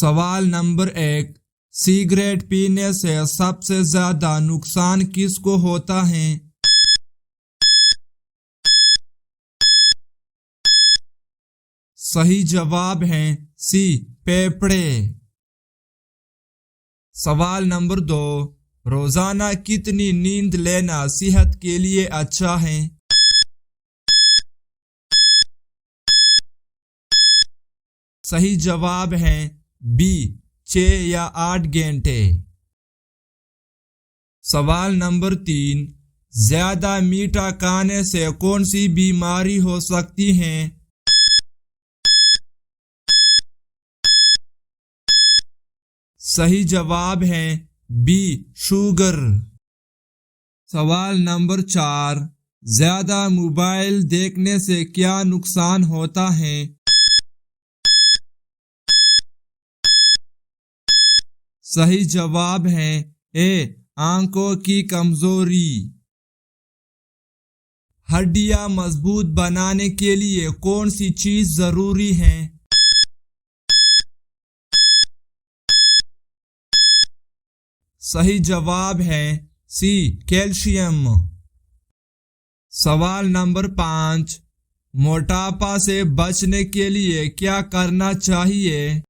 سوال number 1، cigarette پینے سے سب سے زیادہ نقصان کس کو ہوتا ہے؟ صحیح جواب ہے سی، پھیپھڑے۔ سوال نمبر 2، روزانہ کتنی نیند لینا صحت کے لیے اچھا ہے؟ صحیح جواب ہے بی، 6 یا 8 گھنٹے۔ سوال نمبر 3، زیادہ میٹھا کھانے سے کون سی بیماری ہو سکتی ہے؟ صحیح جواب ہے بی، شوگر۔ سوال نمبر 4، زیادہ موبائل دیکھنے سے کیا نقصان ہوتا ہے؟ صحیح جواب ہے اے، آنکھوں کی کمزوری۔ ہڈیاں مضبوط بنانے کے لیے کون سی چیز ضروری ہے؟ صحیح جواب ہے سی، کیلشیم۔ سوال نمبر 5، موٹاپا سے بچنے کے لیے کیا کرنا چاہیے؟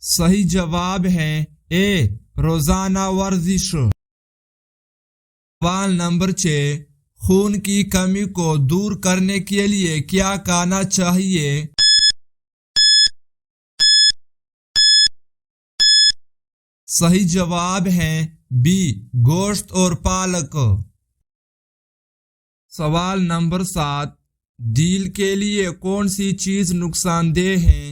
صحیح جواب ہے اے، روزانہ ورزش۔ سوال نمبر 6، خون کی کمی کو دور کرنے کے لیے کیا کھانا چاہیے؟ صحیح جواب ہے بی، گوشت اور پالک۔ سوال نمبر 7، دل کے لیے کون سی چیز نقصان دہ ہے؟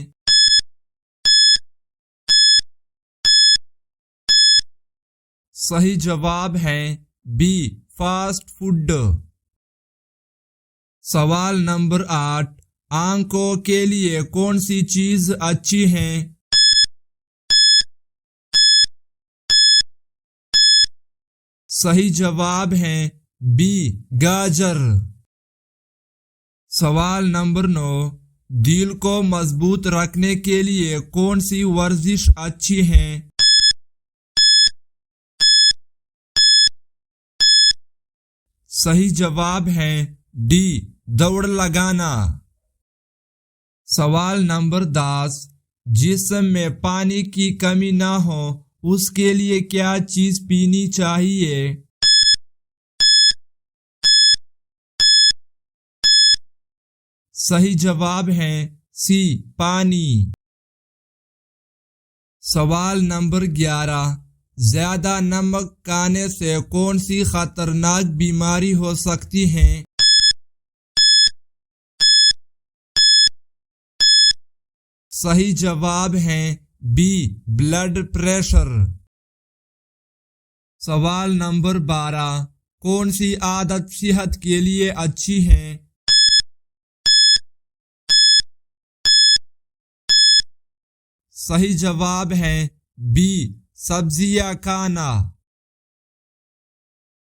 صحیح جواب ہے بی، فاسٹ فوڈ۔ سوال نمبر 8، آنکھوں کے لیے کون سی چیز اچھی ہے؟ صحیح جواب ہے بی، گاجر۔ سوال نمبر 9، دل کو مضبوط رکھنے کے لیے کون سی ورزش اچھی ہے؟ صحیح جواب ہے ڈی، دوڑ لگانا۔ سوال نمبر 10، جسم میں پانی کی کمی نہ ہو اس کے لیے کیا چیز پینی چاہیے؟ صحیح جواب ہے سی، پانی۔ سوال نمبر 11، زیادہ نمک کھانے سے کون سی خطرناک بیماری ہو سکتی ہے؟ صحیح جواب ہے بی، بلڈ پریشر۔ سوال نمبر 12، کون سی عادت صحت کے لیے اچھی ہے؟ صحیح جواب ہے بی، سبزیاں کھانا۔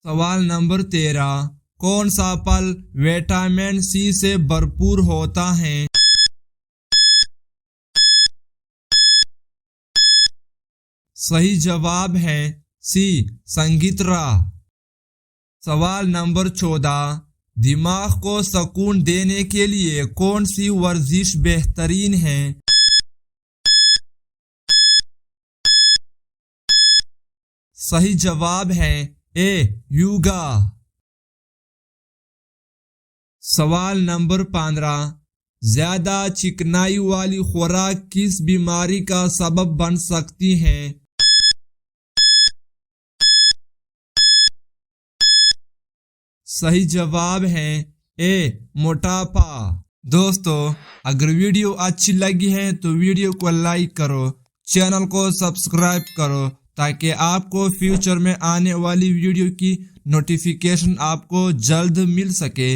سوال نمبر 13، کون سا پھل وٹامن سی سے بھرپور ہوتا ہے؟ صحیح جواب ہے سی، سنگترا۔ سوال نمبر 14، دماغ کو سکون دینے کے لیے کون سی ورزش بہترین ہے؟ صحیح جواب ہے اے، یوگا۔ سوال نمبر 15، زیادہ چکنائی والی خوراک کس بیماری کا سبب بن سکتی ہے؟ صحیح جواب ہے اے، موٹاپا۔ دوستو، اگر ویڈیو اچھی لگی ہے تو ویڈیو کو لائک کرو، چینل کو سبسکرائب کرو تاکہ آپ کو فیوچر میں آنے والی ویڈیو کی نوٹیفیکیشن آپ کو جلد مل سکے۔